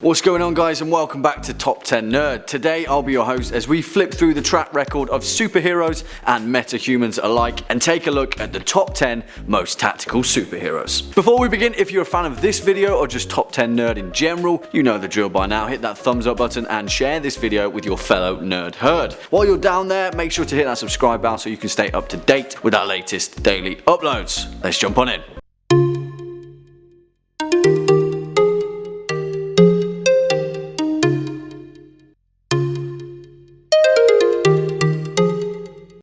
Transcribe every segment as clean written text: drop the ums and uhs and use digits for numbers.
What's going on, guys, and welcome back to Top 10 Nerd. Today I'll be your host as we flip through the track record of superheroes and metahumans alike and take a look at the top 10 most tactical superheroes. Before we begin, if you're a fan of this video or just Top 10 Nerd in general, you know the drill by now. Hit that thumbs up button and share this video with your fellow nerd herd. While you're down there, make sure to hit that subscribe bell so you can stay up to date with our latest daily uploads. Let's jump on in.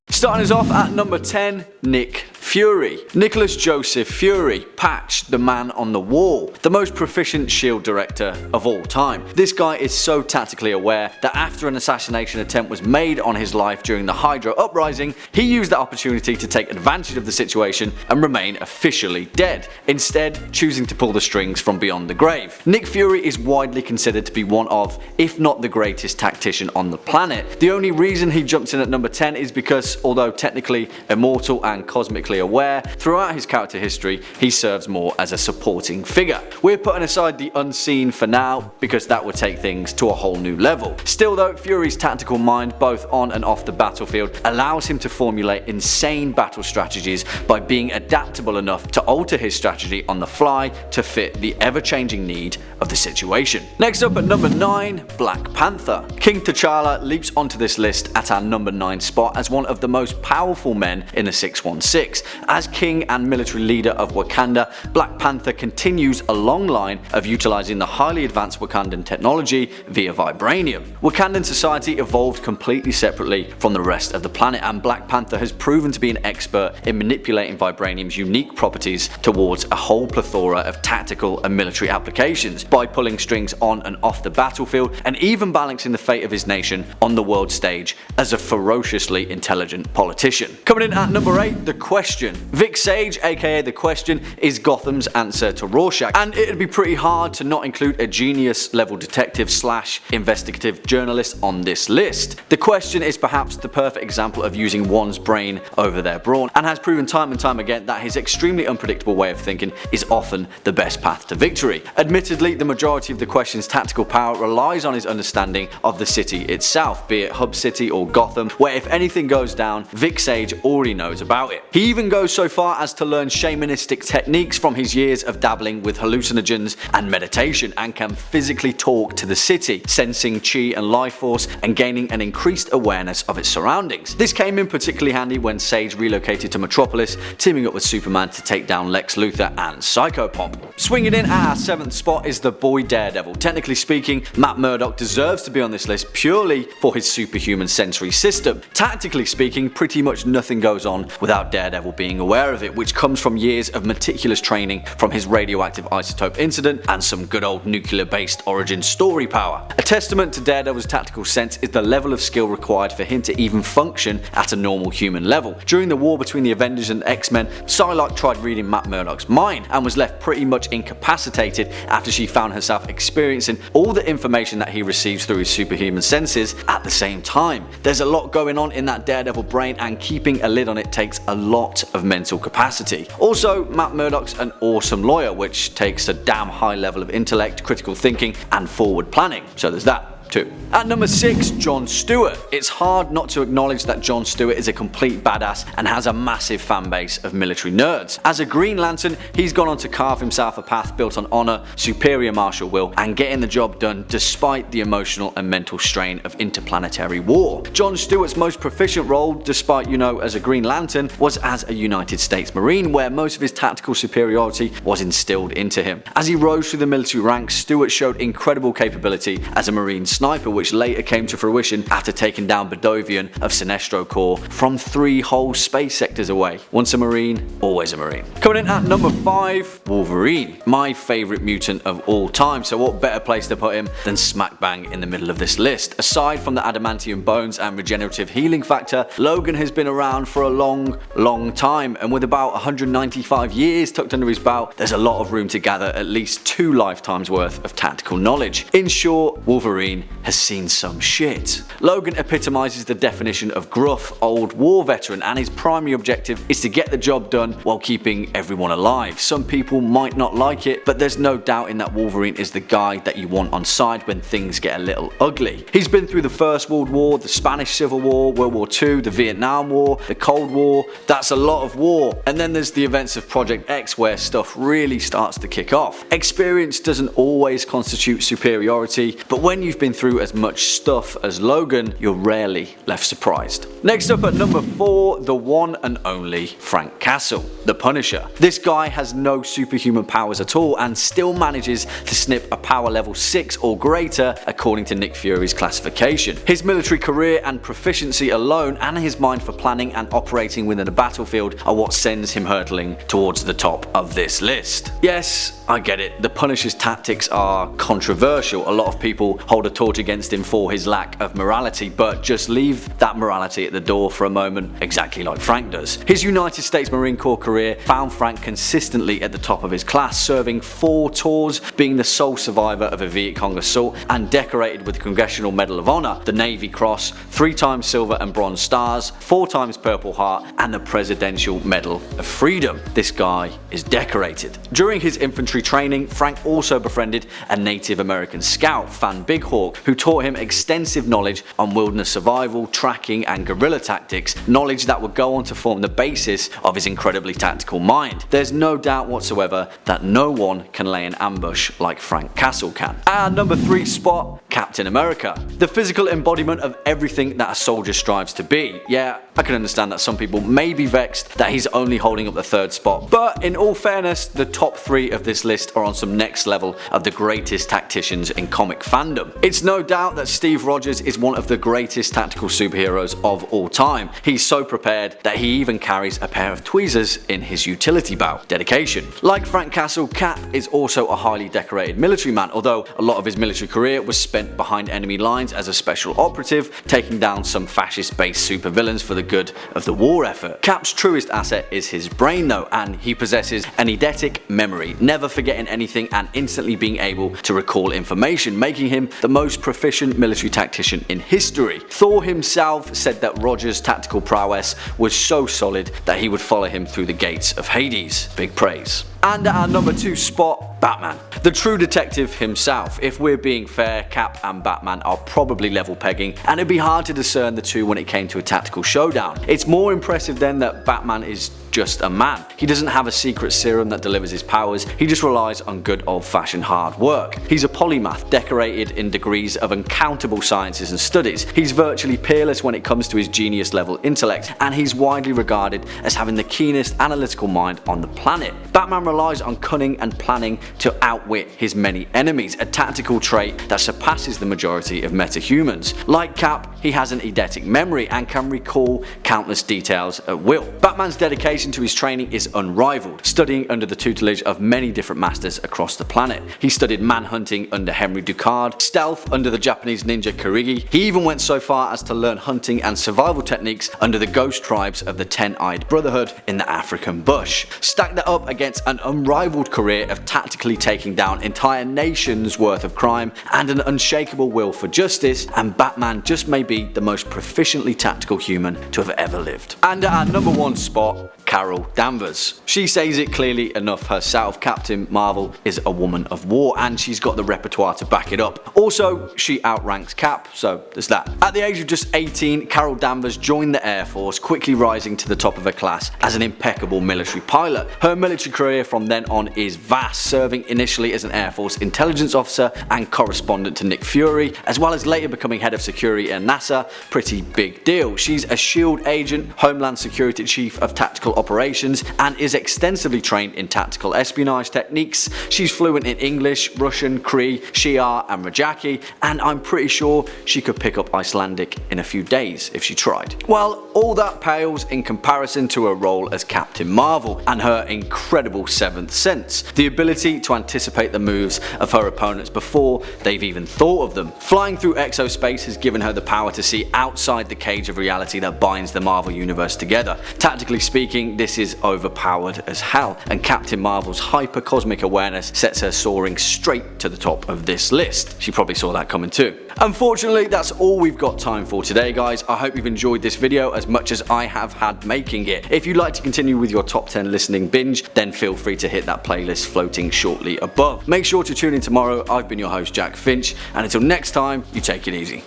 Starting us off at number 10, Nick Fury. Nicholas Joseph Fury, Patch, the man on the wall, the most proficient shield director of all time. This guy is so tactically aware that after an assassination attempt was made on his life during the Hydra uprising, he used that opportunity to take advantage of the situation and remain officially dead, instead choosing to pull the strings from beyond the grave. Nick Fury is widely considered to be one of, if not the greatest tactician on the planet. The only reason he jumps in at number 10 is because, although technically immortal and cosmically aware, throughout his character history he serves more as a supporting figure. We're putting aside the unseen for now because that would take things to a whole new level. Still though, Fury's tactical mind both on and off the battlefield allows him to formulate insane battle strategies by being adaptable enough to alter his strategy on the fly to fit the ever-changing need of the situation. Next up at number 9, Black Panther. King T'Challa leaps onto this list at our number 9 spot as one of the most powerful men in the 616. As king and military leader of Wakanda, Black Panther continues a long line of utilizing the highly advanced Wakandan technology via vibranium. Wakandan society evolved completely separately from the rest of the planet, and Black Panther has proven to be an expert in manipulating vibranium's unique properties towards a whole plethora of tactical and military applications by pulling strings on and off the battlefield and even balancing the fate of his nation on the world stage as a ferociously intelligent politician. Coming in at number 8, The Question. Vic Sage, aka The Question, is Gotham's answer to Rorschach, and it'd be pretty hard to not include a genius level detective slash investigative journalist on this list. The Question is perhaps the perfect example of using one's brain over their brawn, and has proven time and time again that his extremely unpredictable way of thinking is often the best path to victory. Admittedly, the majority of The Question's tactical power relies on his understanding of the city itself, be it Hub City or Gotham, where if anything goes down, Vic Sage already knows about it. He even goes so far as to learn shamanistic techniques from his years of dabbling with hallucinogens and meditation, and can physically talk to the city, sensing chi and life force and gaining an increased awareness of its surroundings. This came in particularly handy when Sage relocated to Metropolis, teaming up with Superman to take down Lex Luthor and Psychopomp. Swinging in at our 7th spot is the boy Daredevil. Technically speaking, Matt Murdock deserves to be on this list purely for his superhuman sensory system. Tactically speaking, pretty much nothing goes on without Daredevil being aware of it, which comes from years of meticulous training from his radioactive isotope incident and some good old nuclear-based origin story power. A testament to Daredevil's tactical sense is the level of skill required for him to even function at a normal human level. During the war between the Avengers and X-Men, Psylocke tried reading Matt Murdock's mind and was left pretty much incapacitated after she found herself experiencing all the information that he receives through his superhuman senses at the same time. There's a lot going on in that Daredevil brain, and keeping a lid on it takes a lot of mental capacity. Also, Matt Murdock's an awesome lawyer, which takes a damn high level of intellect, critical thinking and forward planning, so there's that too. At number 6, Jon Stewart. It's hard not to acknowledge that Jon Stewart is a complete badass and has a massive fan base of military nerds. As a Green Lantern, he's gone on to carve himself a path built on honor, superior martial will, and getting the job done despite the emotional and mental strain of interplanetary war. Jon Stewart's most proficient role, despite, as a Green Lantern, was as a United States Marine, where most of his tactical superiority was instilled into him. As he rose through the military ranks, Stewart showed incredible capability as a Marine sniper, which later came to fruition after taking down Bedovian of Sinestro Corps from 3 whole space sectors away. Once a Marine, always a Marine. Coming in at number 5, Wolverine. My favourite mutant of all time, so what better place to put him than smack bang in the middle of this list. Aside from the adamantium bones and regenerative healing factor, Logan has been around for a long time, and with about 195 years tucked under his belt, there's a lot of room to gather at least 2 lifetimes worth of tactical knowledge. In short, Wolverine has seen some shit. Logan epitomizes the definition of gruff, old war veteran, and his primary objective is to get the job done while keeping everyone alive. Some people might not like it, but there's no doubting that Wolverine is the guy that you want on side when things get a little ugly. He's been through the First World War, the Spanish Civil War, World War II, the Vietnam War, the Cold War. That's a lot of war. And then there's the events of Project X where stuff really starts to kick off. Experience doesn't always constitute superiority, but when you've been through as much stuff as Logan, you're rarely left surprised. Next up at number 4, the one and only Frank Castle, the Punisher. This guy has no superhuman powers at all and still manages to snip a power level 6 or greater according to Nick Fury's classification. His military career and proficiency alone and his mind for planning and operating within a battlefield are what sends him hurtling towards the top of this list. Yes, I get it, the Punisher's tactics are controversial. A lot of people hold a torch against him for his lack of morality, but just leave that morality at the door for a moment, exactly like Frank does. His United States Marine Corps career found Frank consistently at the top of his class, serving 4 tours, being the sole survivor of a Viet Cong assault, and decorated with the Congressional Medal of Honor, the Navy Cross, 3 times Silver and Bronze Stars, 4 times Purple Heart, and the Presidential Medal of Freedom. This guy is decorated. During his infantry training, Frank also befriended a Native American scout, Fan Bighorn, who taught him extensive knowledge on wilderness survival, tracking, and guerrilla tactics, knowledge that would go on to form the basis of his incredibly tactical mind. There's no doubt whatsoever that no one can lay an ambush like Frank Castle can. And number 3 spot, Captain America. The physical embodiment of everything that a soldier strives to be. Yeah, I can understand that some people may be vexed that he's only holding up the 3rd spot, but in all fairness, the top 3 of this list are on some next level of the greatest tacticians in comic fandom. It's no doubt that Steve Rogers is one of the greatest tactical superheroes of all time. He's so prepared that he even carries a pair of tweezers in his utility belt. Dedication. Like Frank Castle, Cap is also a highly decorated military man, although a lot of his military career was spent behind enemy lines as a special operative, taking down some fascist-based supervillains for the good of the war effort. Cap's truest asset is his brain though, and he possesses an eidetic memory, never forgetting anything and instantly being able to recall information, making him the most proficient military tactician in history. Thor himself said that Rogers' tactical prowess was so solid that he would follow him through the gates of Hades. Big praise. And at our number 2 spot, Batman. The true detective himself. If we're being fair, Cap and Batman are probably level pegging, and it'd be hard to discern the two when it came to a tactical showdown. It's more impressive then that Batman is just a man. He doesn't have a secret serum that delivers his powers, he just relies on good old-fashioned hard work. He's a polymath, decorated in degrees of uncountable sciences and studies. He's virtually peerless when it comes to his genius level intellect, and he's widely regarded as having the keenest analytical mind on the planet. Batman relies on cunning and planning to outwit his many enemies, a tactical trait that surpasses the majority of metahumans. Like Cap, he has an eidetic memory and can recall countless details at will. Batman's dedication to his training is unrivaled, studying under the tutelage of many different masters across the planet. He studied manhunting under Henry Ducard, stealth under the Japanese ninja Kurigi. He even went so far as to learn hunting and survival techniques under the ghost tribes of the Ten-Eyed Brotherhood in the African bush. Stack that up against an unrivaled career of tactically taking down entire nations worth of crime and an unshakable will for justice, and Batman just may be the most proficiently tactical human to have ever lived. And at our number 1 spot, Carol Danvers. She says it clearly enough herself, Captain Marvel is a woman of war, and she's got the repertoire to back it up. Also, she outranks Cap, so there's that. At the age of just 18, Carol Danvers joined the Air Force, quickly rising to the top of her class as an impeccable military pilot. Her military career from then on is vast, serving initially as an Air Force intelligence officer and correspondent to Nick Fury, as well as later becoming head of security at NASA. Pretty big deal. She's a SHIELD agent, Homeland Security Chief of Tactical Operations, and is extensively trained in tactical espionage techniques. She's fluent in English, Russian, Cree, Shi'ar, and Rajaki, and I'm pretty sure she could pick up Icelandic in a few days if she tried. Well, all that pales in comparison to her role as Captain Marvel and her incredible 7th sense, the ability to anticipate the moves of her opponents before they've even thought of them. Flying through exospace has given her the power to see outside the cage of reality that binds the Marvel universe together. Tactically speaking, this is overpowered as hell, and Captain Marvel's hyper-cosmic awareness sets her soaring straight to the top of this list. She probably saw that coming too. Unfortunately, that's all we've got time for today, guys. I hope you've enjoyed this video as much as I have had making it. If you'd like to continue with your top 10 listening binge, then feel free to hit that playlist floating shortly above. Make sure to tune in tomorrow. I've been your host, Jack Finch, and until next time, you take it easy.